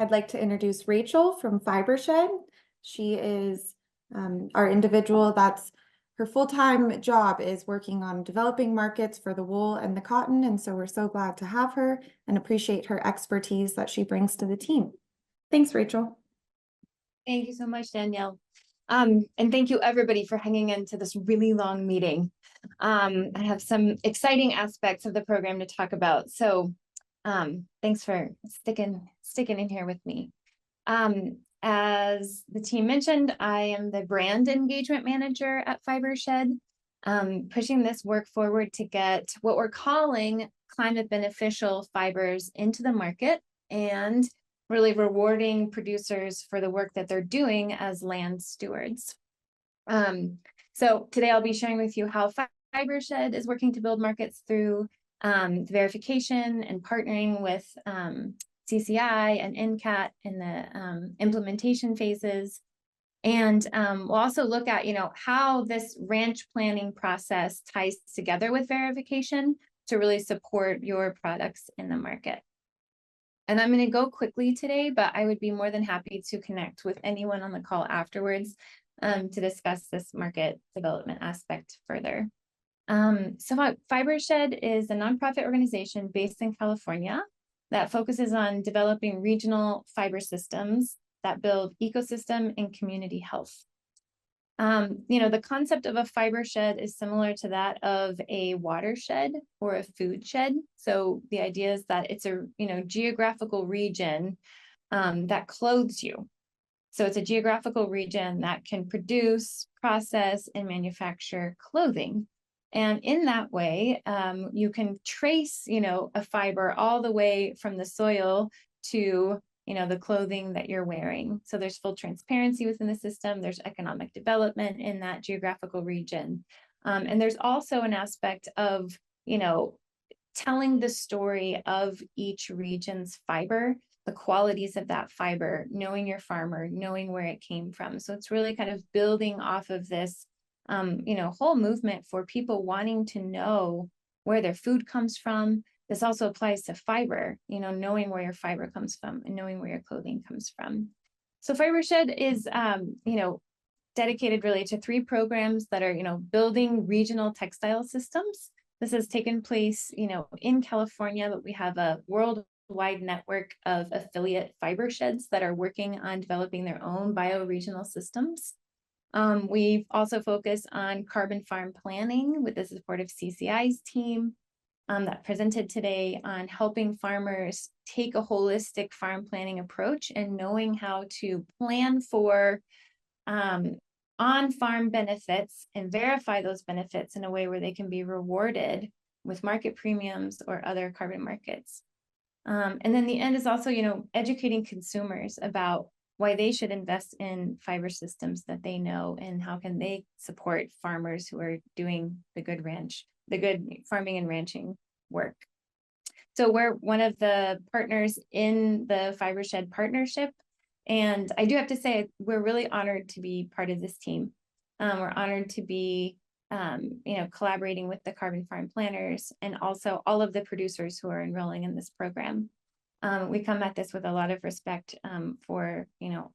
I'd like to introduce Rachel from Fibershed. She is our individual that's her full-time job is working on developing markets for the wool and the cotton. And so we're so glad to have her and appreciate her expertise that she brings to the team. Thanks, Rachel. Thank you so much, Danielle. And thank you everybody for hanging into this really long meeting. I have some exciting aspects of the program to talk about. So thanks for sticking in here with me. As the team mentioned, I am the brand engagement manager at Fibershed, pushing this work forward to get what we're calling climate beneficial fibers into the market and really rewarding producers for the work that they're doing as land stewards. So today I'll be sharing with you how Fibershed is working to build markets through verification and partnering with CCI and NCAT in the implementation phases. And we'll also look at, how this ranch planning process ties together with verification to really support your products in the market. And I'm going to go quickly today, but I would be more than happy to connect with anyone on the call afterwards to discuss this market development aspect further. So Fibershed is a nonprofit organization based in California that focuses on developing regional fiber systems that build ecosystem and community health. The concept of a fiber shed is similar to that of a watershed or a food shed. So the idea is that it's a geographical region that clothes you. So it's a geographical region that can produce, process, and manufacture clothing. And in that way, you can trace, a fiber all the way from the soil to the clothing that you're wearing. So there's full transparency within the system. There's economic development in that geographical region. And there's also an aspect of, telling the story of each region's fiber, the qualities of that fiber, knowing your farmer, knowing where it came from. So it's really kind of building off of this, whole movement for people wanting to know where their food comes from. This also applies to fiber, knowing where your fiber comes from and knowing where your clothing comes from. So Fibershed is, dedicated really to 3 programs that are, building regional textile systems. This has taken place, in California, but we have a worldwide network of affiliate fiber sheds that are working on developing their own bioregional systems. We've also focused on carbon farm planning with the support of CCI's team. That presented today on helping farmers take a holistic farm planning approach and knowing how to plan for on-farm benefits and verify those benefits in a way where they can be rewarded with market premiums or other carbon markets. And then the end is also, educating consumers about why they should invest in fiber systems that they know and how can they support farmers who are doing the good farming and ranching work. So we're one of the partners in the Fibershed partnership. And I do have to say, we're really honored to be part of this team. We're honored to be, collaborating with the carbon farm planners and also all of the producers who are enrolling in this program. We come at this with a lot of respect for,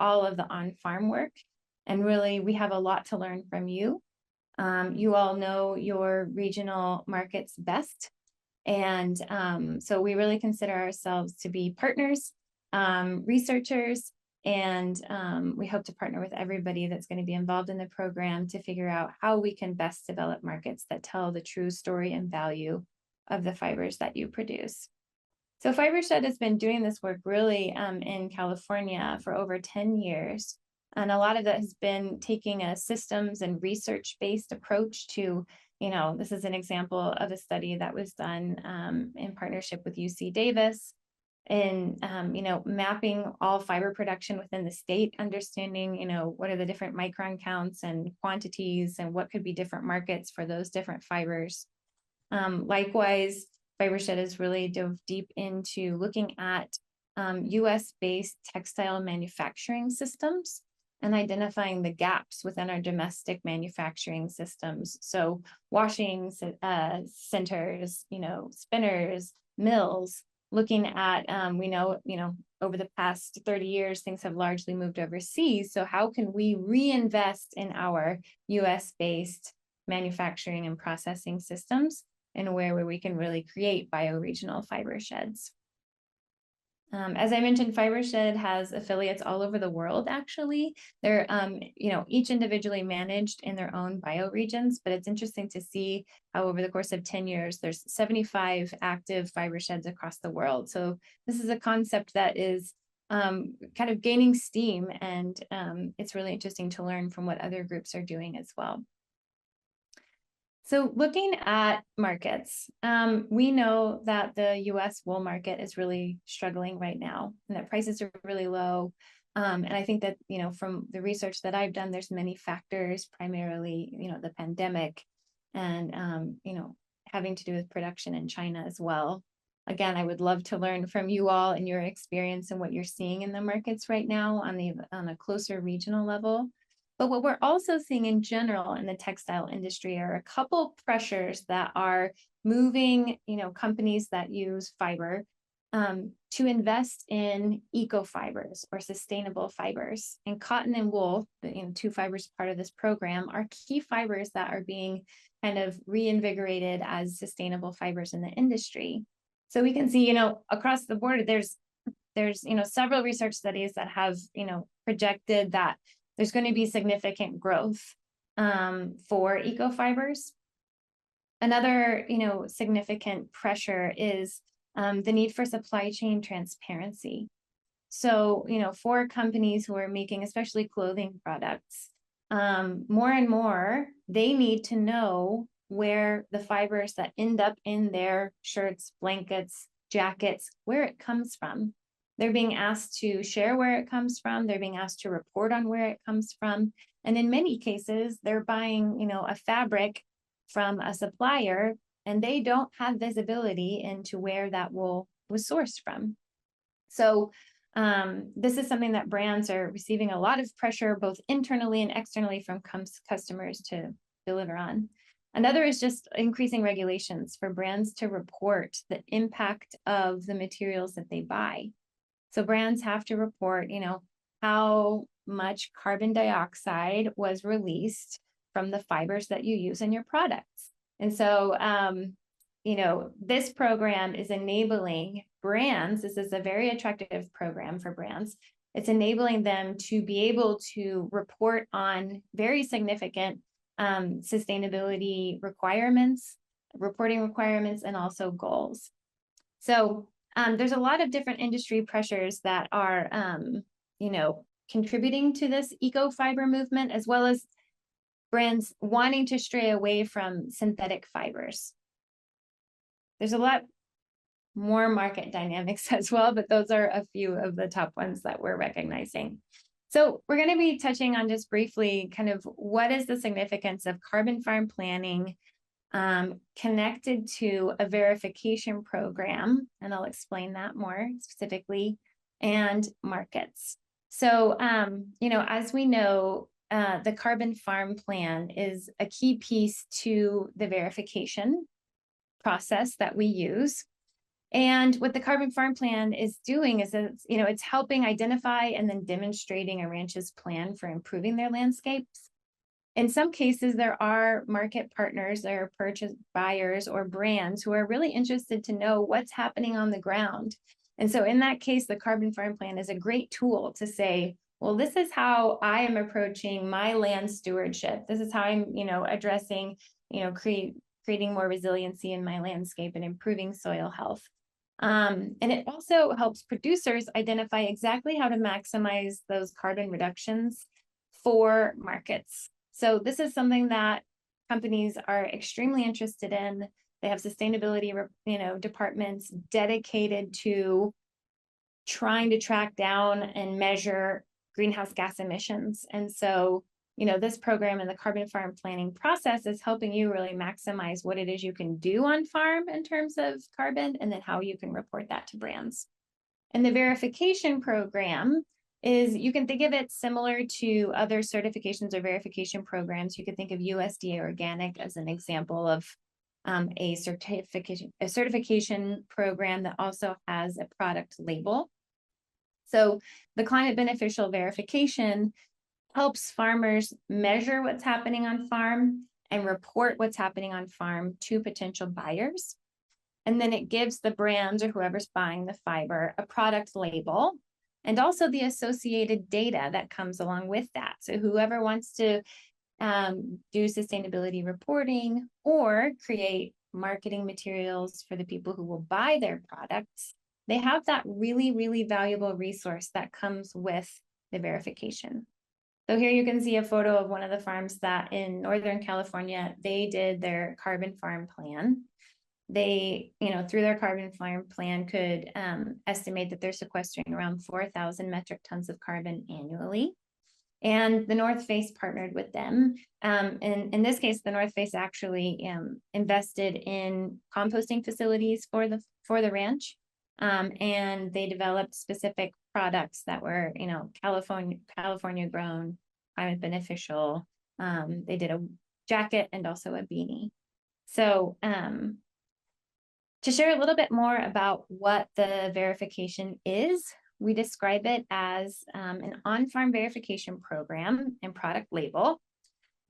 all of the on-farm work. And really, we have a lot to learn from you. You all know your regional markets best. And so we really consider ourselves to be partners, researchers, and we hope to partner with everybody that's going to be involved in the program to figure out how we can best develop markets that tell the true story and value of the fibers that you produce. So Fibershed has been doing this work really in California for over 10 years. And a lot of that has been taking a systems and research-based approach to, this is an example of a study that was done in partnership with UC Davis in, mapping all fiber production within the state, understanding, what are the different micron counts and quantities and what could be different markets for those different fibers. Likewise, Fibershed has really dove deep into looking at US-based textile manufacturing systems and identifying the gaps within our domestic manufacturing systems. So washing centers, spinners, mills, looking at, we know, over the past 30 years, things have largely moved overseas. So how can we reinvest in our US-based manufacturing and processing systems in a way where we can really create bioregional fiber sheds? As I mentioned, Fibershed has affiliates all over the world, actually. They're, each individually managed in their own bioregions, but it's interesting to see how over the course of 10 years, there's 75 active fiber sheds across the world. So this is a concept that is kind of gaining steam, and it's really interesting to learn from what other groups are doing as well. So looking at markets, we know that the US wool market is really struggling right now, and that prices are really low. And I think that, from the research that I've done, there's many factors, primarily, the pandemic and, having to do with production in China as well. Again, I would love to learn from you all and your experience and what you're seeing in the markets right now on a closer regional level. But what we're also seeing in general in the textile industry are a couple pressures that are moving, companies that use fiber to invest in eco fibers or sustainable fibers. And cotton and wool, the two fibers part of this program, are key fibers that are being kind of reinvigorated as sustainable fibers in the industry. So we can see, across the board, there's several research studies that have, projected that there's going to be significant growth for eco fibers. Another, significant pressure is the need for supply chain transparency. So, for companies who are making, especially clothing products, more and more, they need to know where the fibers that end up in their shirts, blankets, jackets, where it comes from. They're being asked to share where it comes from. They're being asked to report on where it comes from. And in many cases, they're buying, a fabric from a supplier, and they don't have visibility into where that wool was sourced from. So this is something that brands are receiving a lot of pressure, both internally and externally, from customers to deliver on. Another is just increasing regulations for brands to report the impact of the materials that they buy. So brands have to report, how much carbon dioxide was released from the fibers that you use in your products. And so, this program is enabling brands. This is a very attractive program for brands. It's enabling them to be able to report on very significant sustainability requirements, reporting requirements, and also goals. So there's a lot of different industry pressures that are, contributing to this eco fiber movement, as well as brands wanting to stray away from synthetic fibers. There's a lot more market dynamics as well, but those are a few of the top ones that we're recognizing. So we're going to be touching on just briefly kind of what is the significance of carbon farm planning connected to a verification program, and I'll explain that more specifically, and markets. So, as we know, the carbon farm plan is a key piece to the verification process that we use. And what the carbon farm plan is doing is that it's helping identify and then demonstrating a ranch's plan for improving their landscapes. In some cases, there are market partners, there are purchase buyers or brands who are really interested to know what's happening on the ground. And so in that case, the carbon farm plan is a great tool to say, well, this is how I am approaching my land stewardship. This is how I'm, addressing, creating more resiliency in my landscape and improving soil health. And it also helps producers identify exactly how to maximize those carbon reductions for markets. So this is something that companies are extremely interested in. They have sustainability, departments dedicated to trying to track down and measure greenhouse gas emissions. And so, this program and the carbon farm planning process is helping you really maximize what it is you can do on farm in terms of carbon, and then how you can report that to brands. And the verification program is, you can think of it similar to other certifications or verification programs. You could think of USDA Organic as an example of a certification program that also has a product label. So the climate beneficial verification helps farmers measure what's happening on farm and report what's happening on farm to potential buyers. And then it gives the brands or whoever's buying the fiber a product label and also the associated data that comes along with that. So whoever wants to do sustainability reporting or create marketing materials for the people who will buy their products, they have that really, really valuable resource that comes with the verification. So here you can see a photo of one of the farms that in Northern California, they did their carbon farm plan. They, through their carbon farm plan could estimate that they're sequestering around 4,000 metric tons of carbon annually. And the North Face partnered with them. And in this case, the North Face actually invested in composting facilities for the ranch. And they developed specific products that were, California grown, climate beneficial. They did a jacket and also a beanie. So to share a little bit more about what the verification is, we describe it as an on-farm verification program and product label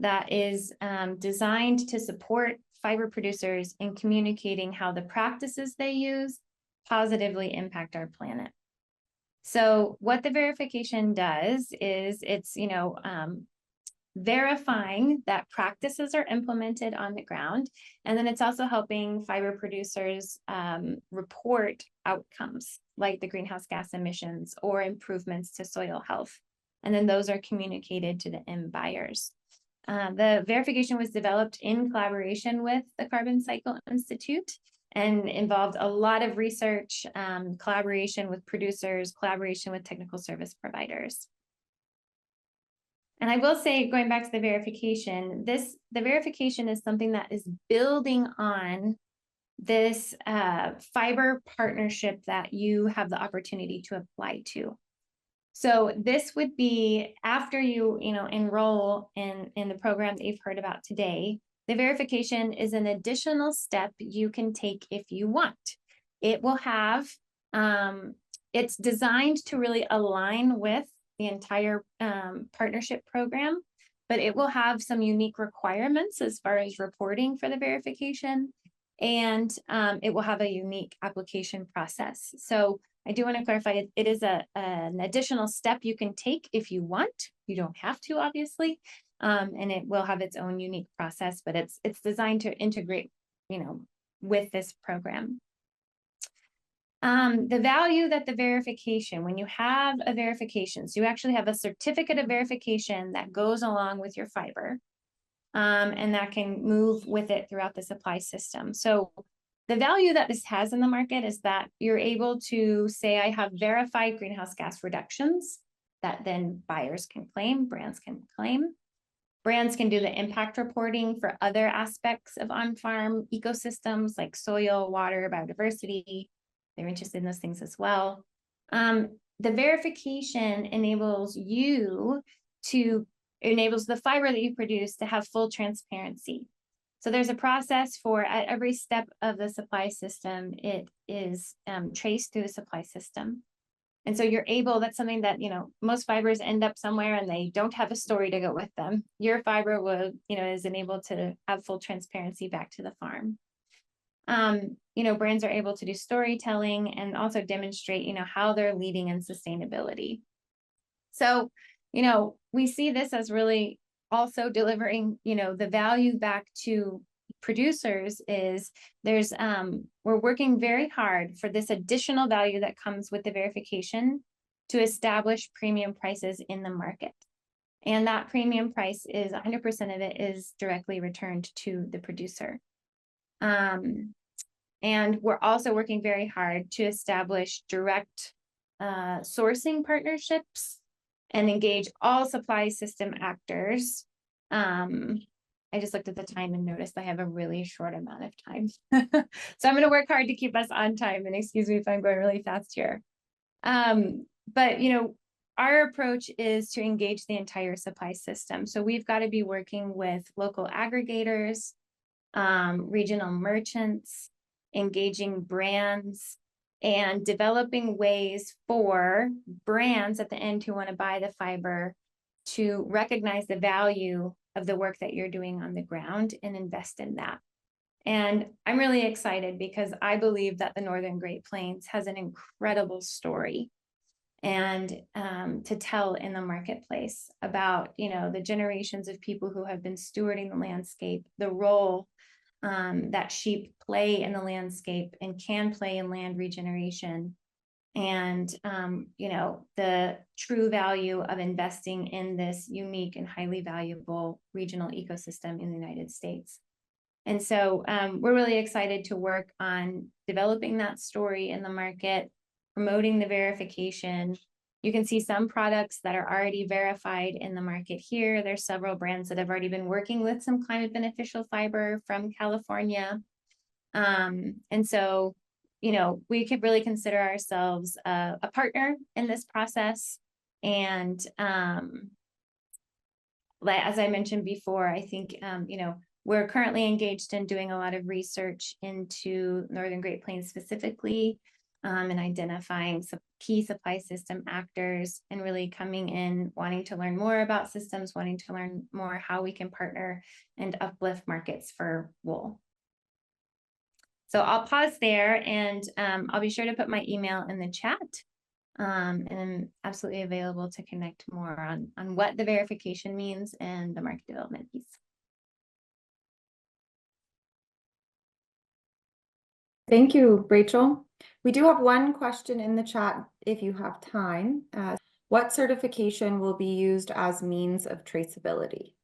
that is designed to support fiber producers in communicating how the practices they use positively impact our planet. So what the verification does is it's, verifying that practices are implemented on the ground. And then it's also helping fiber producers report outcomes like the greenhouse gas emissions or improvements to soil health. And then those are communicated to the end buyers. The verification was developed in collaboration with the Carbon Cycle Institute and involved a lot of research, collaboration with producers, collaboration with technical service providers. And I will say, going back to the verification, the verification is something that is building on this fiber partnership that you have the opportunity to apply to. So this would be after you, enroll in the program that you've heard about today. The verification is an additional step you can take if you want. It will have, it's designed to really align with the entire partnership program, but it will have some unique requirements as far as reporting for the verification, and it will have a unique application process. So I do want to clarify, it is an additional step you can take if you want. You don't have to, obviously, and it will have its own unique process, but it's designed to integrate, with this program. The value that the verification, when you have a verification, so you actually have a certificate of verification that goes along with your fiber, and that can move with it throughout the supply system. So the value that this has in the market is that you're able to say, I have verified greenhouse gas reductions that then buyers can claim, brands can claim. Brands can do the impact reporting for other aspects of on-farm ecosystems like soil, water, biodiversity. They're interested in those things as well. The verification enables the fiber that you produce to have full transparency. So there's a process for at every step of the supply system, it is traced through the supply system. And so you're able, that's something that, most fibers end up somewhere and they don't have a story to go with them. Your fiber will, is enabled to have full transparency back to the farm. Brands are able to do storytelling and also demonstrate, how they're leading in sustainability. So, we see this as really also delivering, the value back to producers is we're working very hard for this additional value that comes with the verification to establish premium prices in the market. And that premium price is 100% of it is directly returned to the producer. And we're also working very hard to establish direct sourcing partnerships and engage all supply system actors. I just looked at the time and noticed I have a really short amount of time. So I'm going to work hard to keep us on time, and excuse me if I'm going really fast here. But, our approach is to engage the entire supply system. So we've got to be working with local aggregators, regional merchants, engaging brands, and developing ways for brands at the end who want to buy the fiber to recognize the value of the work that you're doing on the ground and invest in that. And I'm really excited because I believe that the Northern Great Plains has an incredible story and to tell in the marketplace about, the generations of people who have been stewarding the landscape, the role that sheep play in the landscape and can play in land regeneration, and the true value of investing in this unique and highly valuable regional ecosystem in the United States. And so we're really excited to work on developing that story in the market, promoting the verification. You can see some products that are already verified in the market here. There's several brands that have already been working with some climate beneficial fiber from California. And so, we could really consider ourselves a partner in this process. And as I mentioned before, I think, we're currently engaged in doing a lot of research into Northern Great Plains specifically, and identifying some key supply system actors, and really coming in, wanting to learn more about systems, wanting to learn more how we can partner and uplift markets for wool. So I'll pause there, and I'll be sure to put my email in the chat. And I'm absolutely available to connect more on what the verification means and the market development piece. Thank you, Rachel. We do have one question in the chat if you have time. What certification will be used as means of traceability?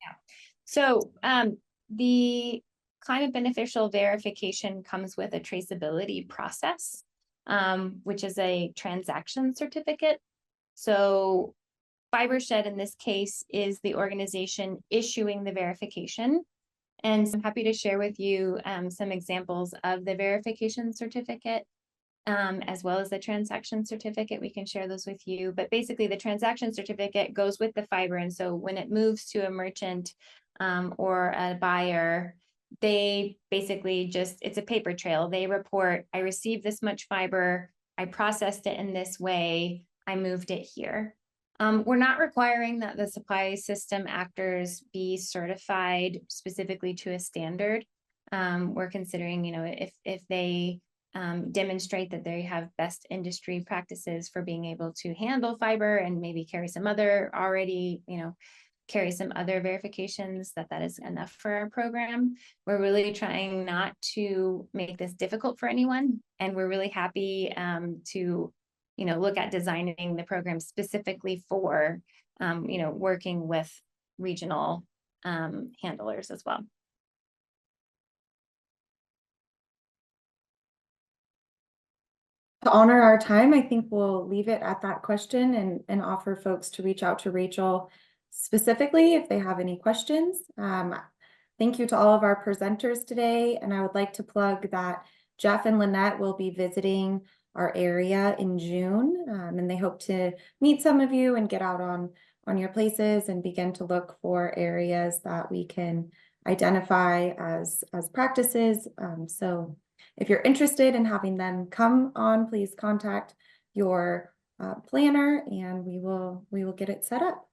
Yeah. So the climate beneficial verification comes with a traceability process, which is a transaction certificate. So Fibershed in this case is the organization issuing the verification. And so I'm happy to share with you some examples of the verification certificate, as well as the transaction certificate. We can share those with you. But basically, the transaction certificate goes with the fiber. And so when it moves to a merchant or a buyer, they basically it's a paper trail. They report, I received this much fiber, I processed it in this way, I moved it here. We're not requiring that the supply system actors be certified specifically to a standard. We're considering, if they demonstrate that they have best industry practices for being able to handle fiber and maybe carry some other verifications, that is enough for our program. We're really trying not to make this difficult for anyone. And we're really happy to look at designing the program specifically for, working with regional handlers as well. To honor our time, I think we'll leave it at that question and offer folks to reach out to Rachel specifically if they have any questions. Thank you to all of our presenters today. And I would like to plug that Jeff and Lynette will be visiting our area in June, and they hope to meet some of you and get out on your places and begin to look for areas that we can identify as practices. So if you're interested in having them come on, please contact your planner and we will get it set up.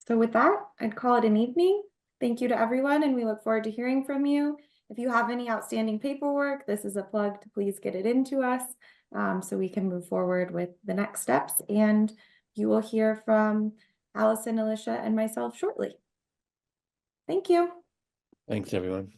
So with that, I'd call it an evening. Thank you to everyone, and we look forward to hearing from you. If you have any outstanding paperwork, this is a plug to please get it into us so we can move forward with the next steps. And you will hear from Allison, Alicia, and myself shortly. Thank you. Thanks, everyone.